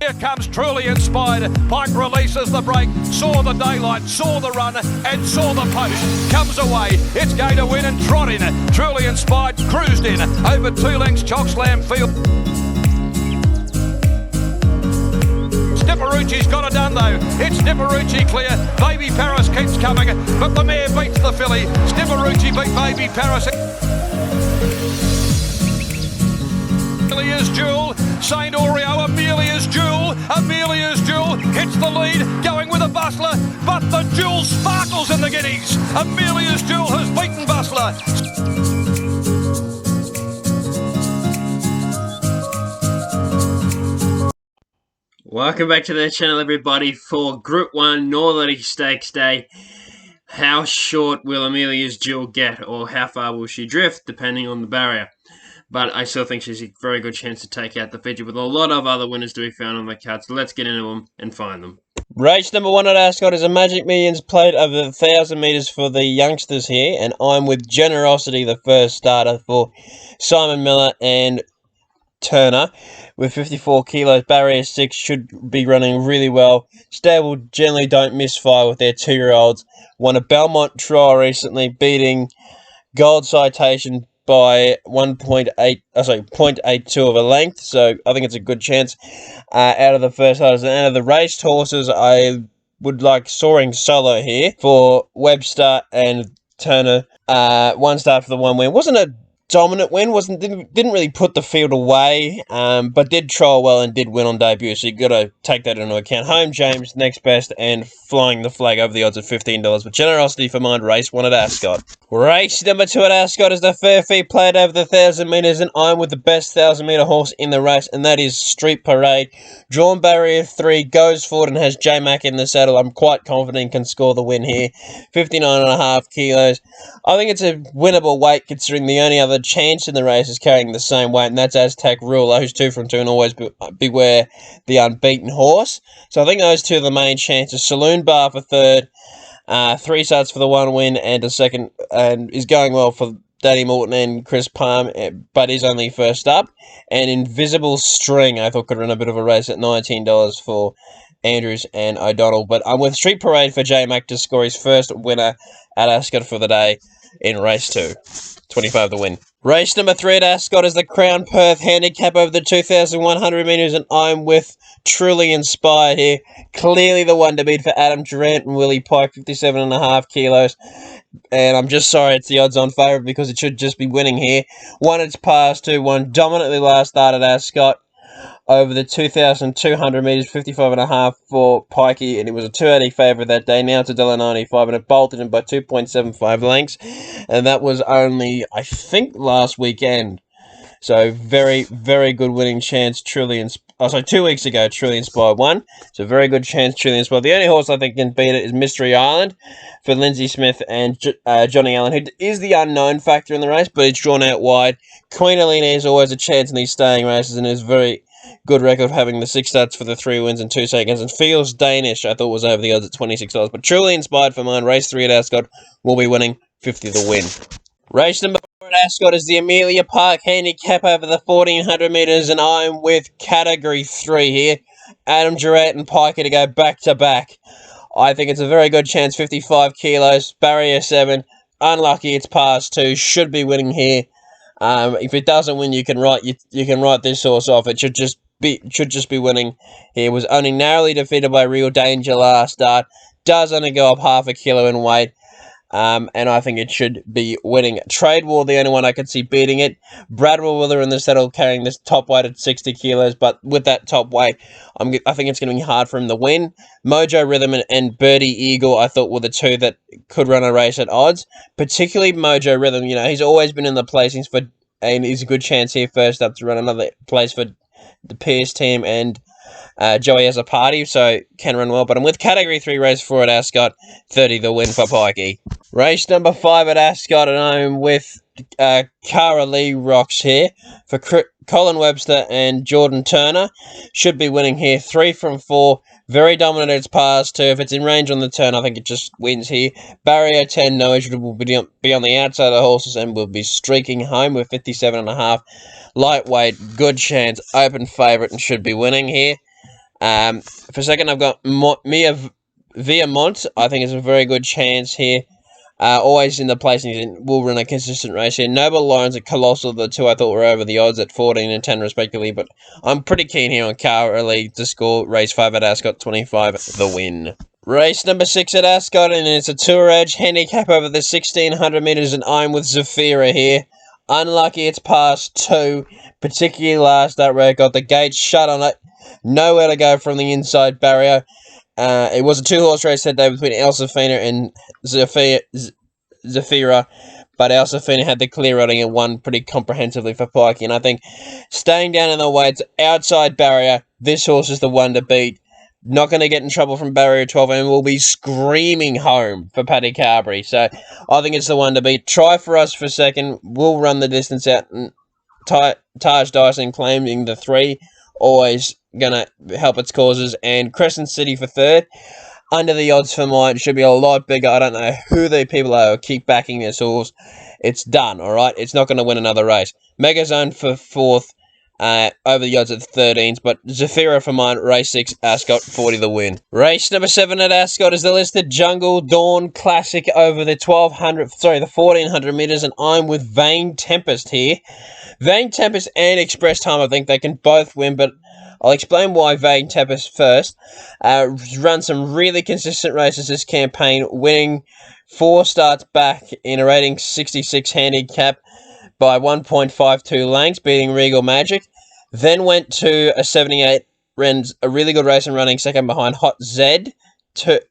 Here comes Truly Inspired. Pike releases the brake, saw the daylight, saw the run, and saw the post. Comes away, it's going to win and trot in. Truly Inspired cruised in over 2 lengths, Chockslam Field. Dipperucci's got it done though. It's Dipperucci clear. Baby Paris keeps coming, but the mare beats the filly. Dipperucci beat Baby Paris. Amelia's Jewel, St. Oreo, Amelia's Jewel, Amelia's Jewel hits the lead, going with a Bustler, but the Jewel sparkles in the guineas. Amelia's Jewel has beaten Bustler. Welcome back to the channel, everybody, for Group 1 Northerly Stakes Day. How short will Amelia's Jewel get, or how far will she drift, depending on the barrier? But I still think she's a very good chance to take out the feature with a lot of other winners to be found on the card. So let's get into them and find them. Race number 1 at Ascot is a Magic Millions plate over 1,000 metres for the youngsters here. And I'm with Generosity, the first starter for Simon Miller and Turner. With 54 kilos, barrier 6 should be running really well. Stable generally don't misfire with their 2-year-olds. Won a Belmont trial recently, beating Gold Citation by 0.82 of a length. So I think it's a good chance out of the first starters. And out of the raced horses, I would like Soaring Solo here for Webster and Turner. 1 start for the 1 win. Wasn't a dominant win, didn't really put the field away, but did trial well and did win on debut, so you've got to take that into account. Home James, next best, and Flying the Flag over the odds of $15. But Generosity for mine, race 1 at Ascot. Race number 2 at Ascot is the Fair Fee plate over the 1,000 metres, and I'm with the best 1,000 metre horse in the race, and that is Street Parade. Drawn barrier 3, goes forward and has Jmac in the saddle. I'm quite confident can score the win here. 59.5 kilos. I think it's a winnable weight, considering the only other chance in the race is carrying the same weight, and that's Aztec Ruler, who's 2 from 2, and always beware the unbeaten horse. So I think those 2 are the main chances. Saloon bar for 3rd, 3 starts for the 1 win and a 2nd, and is going well for Danny Morton and Chris Palm, but is only first up. And Invisible String, I thought, could run a bit of a race at $19 for Andrews and O'Donnell. But I'm with Street Parade for Jmac to score his first winner at Ascot for the day in race 2. 25 the win. Race number 3 at Ascot is the Crown Perth handicap over the 2,100 metres, and I'm with Truly Inspired here. Clearly the one to beat for Adam Durant and Willie Pike, 57.5 kilos. And I'm just sorry it's the odds-on favourite, because it should just be winning here. Won its past 2, won dominantly last start at Ascot over the 2,200 metres, 55.5 for Pikey, and it was a 280 favourite that day. Now it's $1.95, and it bolted in by 2.75 lengths, and that was only, I think, last weekend. So very, very good winning chance. 2 weeks ago, Truly Inspired won. So very good chance, Truly Inspired. The only horse I think can beat it is Mystery Island for Lindsay Smith and Johnny Allen, who is the unknown factor in the race, but it's drawn out wide. Queen Alina is always a chance in these staying races, and is very good record of having the 6 starts for the 3 wins and 2 seconds. And Feels Danish, I thought, was over the odds at $26. But Truly Inspired for mine, race 3 at Ascot, will be winning 50 the win. Race number 4 at Ascot is the Amelia Park handicap over the 1,400 metres, and I'm with category 3 here. Adam Durant and Piker to go back to back. I think it's a very good chance. 55 kilos, barrier 7. Unlucky, it's past 2. Should be winning here. If it doesn't win, you can write this horse off. It should just be winning here. Was only narrowly defeated by Real Danger last start. Does only go up half a kilo in weight. And I think it should be winning. Trade War, the only one I could see beating it. Bradwell Willer in the saddle, carrying this top weight at 60 kilos, but with that top weight, I think it's going to be hard for him to win. Mojo Rhythm and Birdieagle, I thought, were the 2 that could run a race at odds. Particularly Mojo Rhythm, he's always been in the placings and he's a good chance here first up to run another place for the Pierce team, and Joey has a party, so can run well. But I'm with category 3, race 4 at Ascot, 30 the win for Pikey. Race number 5 at Ascot, and I'm with Karalee Rocks here for Colin Webster and Jordan Turner. Should be winning here, 3 from 4. Very dominant at its past 2. If it's in range on the turn, I think it just wins here. Barrier 10, no issue, will be on the outside of the horses and will be streaking home with 57.5. Lightweight, good chance, open favourite, and should be winning here. For second, I've got Mia Viamont. I think it's a very good chance here. Always in the placings and will run a consistent race here. Noble Lawrence and Colossal, the two I thought were over the odds at 14 and 10 respectively, but I'm pretty keen here on Karalee to score race 5 at Ascot, 25 the win. Race number 6 at Ascot, and it's a Tour Edge handicap over the 1600 metres, and I'm with Zephyra here. Unlucky it's past 2, particularly last that where it got the gates shut on it. Nowhere to go from the inside barrier. It was a 2-horse race that day between Zephyra and Zephyra, but Zephyra had the clear running and won pretty comprehensively for Pikey. And I think staying down in the weights, outside barrier, this horse is the one to beat. Not going to get in trouble from barrier 12 and will be screaming home for Paddy Carberry. So I think it's the one to beat. Try for us for second. We'll run the distance out. And Taj Dyson claiming the 3. Always going to help its causes. And Crescent City for third. Under the odds for mine. It should be a lot bigger. I don't know who the people are who keep backing this horse. It's done, alright? It's not going to win another race. Megazone for fourth. Over the odds at 13s, but Zephyra for mine, race 6, Ascot, 40 the win. Race number 7 at Ascot is the listed Jungle Dawn Classic over the 1400 metres, and I'm with Vane Tempest here. Vane Tempest and Express Time, I think they can both win, but I'll explain why Vane Tempest first. Run some really consistent races this campaign, winning 4 starts back in a rating 66 handicap by 1.52 lengths, beating Regal Magic. Then went to a 78, ran a really good race and running second behind Hot Z.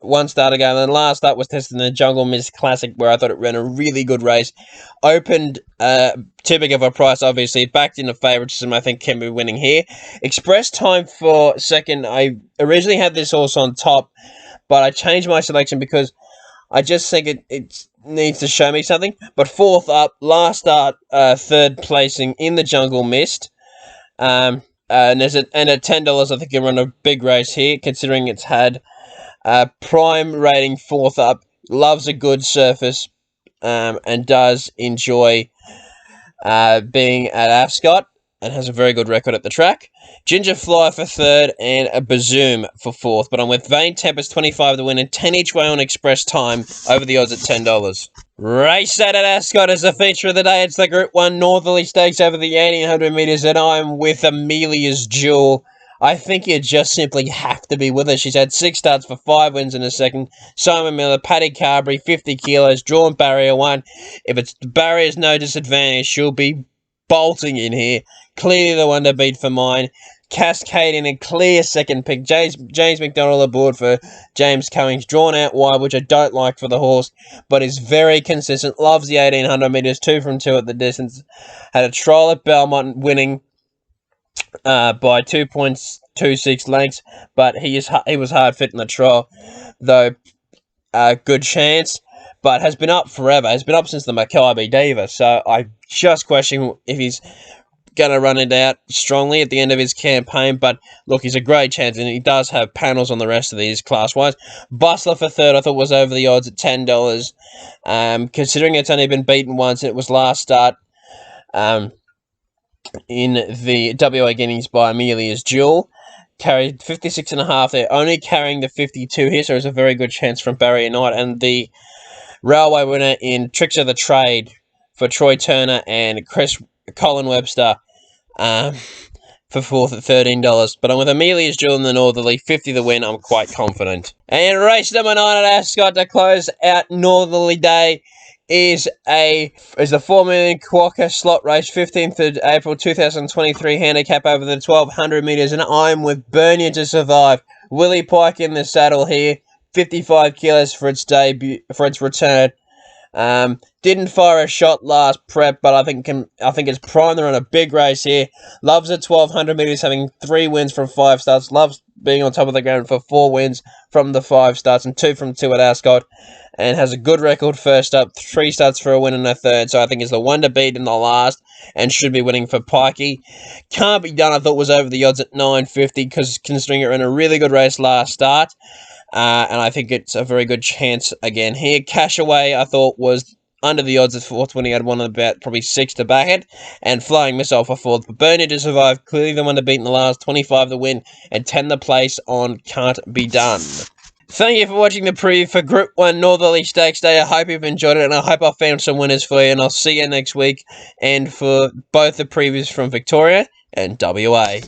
1 start ago, and then last up was testing the Jungle Mist Classic, where I thought it ran a really good race. Opened too big of a price, obviously. Backed into favouritism, I think can be winning here. Express Time for second. I originally had this horse on top, but I changed my selection because I just think it needs to show me something. But fourth up, last start, third placing in the Jungle Mist. And at $10, I think you run a big race here, considering it's had prime rating fourth up. Loves a good surface, and does enjoy being at Ascot, and has a very good record at the track. Ginger Fly for third, and a Bazoom for fourth. But I'm with Vane Tempest, 25 to win, and 10 each way on Express Time, over the odds at $10. Race at Ascot is the feature of the day. It's the Group 1 Northerly Stakes over the 1800 metres, and I'm with Amelia's Jewel. I think you just simply have to be with her. She's had 6 starts for 5 wins in a second. Simon Miller, Paddy Carberry, 50 kilos, drawn barrier 1. If it's barrier's no disadvantage, she'll be bolting in here. Clearly the one to beat for mine. Cascadian, a clear second pick. James McDonald aboard for James Cummings. Drawn out wide, which I don't like for the horse, but is very consistent. Loves the 1800 metres, 2 from 2 at the distance. Had a trial at Belmont, winning by 2.26 lengths, but he was hard fit in the trial, though good chance, but has been up forever. Has been up since the Maccabi Diva, so I just question if he's going to run it out strongly at the end of his campaign. But look, he's a great chance, and he does have panels on the rest of these class-wise. Bustler for third, I thought was over the odds at $10. Considering it's only been beaten once, it was last start in the WA Guineas by Amelia's Jewel. Carried 56.5 there, only carrying the 52 here, so there's a very good chance from Barrier Knight. And the railway winner in Tricks of the Trade for Troy Turner and Colin Webster for fourth at $13. But I'm with Amelia's Jewel in the Northerly, 50 the win. I'm quite confident. And race number 9 at Ascot to close out Northerly Day is the 4 million Quokka slot race, 15th of April 2023, handicap over the 1200 metres, and I'm with Burn You to Survive. Willie Pike in the saddle here, 55 kilos for its debut, for its return. Didn't fire a shot last prep, but I think it's primed. They're on a big race here. Loves the 1200 metres, having 3 wins from 5 starts. Loves being on top of the ground for 4 wins from the 5 starts and 2 from 2 at Ascot. And has a good record first up, 3 starts for a win and a third. So I think it's the one to beat in the last and should be winning for Pikey. Can't Be Done, I thought was over the odds at $9.50 because considering it ran a really good race last start. And I think it's a very good chance again here. Cash Away, I thought, was under the odds at fourth, winning at one about probably 6 to back it, and Flying Missile for fourth. But Bernie to survive, clearly the one to beat in the last, 25 to win, and 10 to place on Can't Be Done. Thank you for watching the preview for Group 1 Northerly Stakes Day. I hope you've enjoyed it, and I hope I found some winners for you, and I'll see you next week, and for both the previews from Victoria and WA.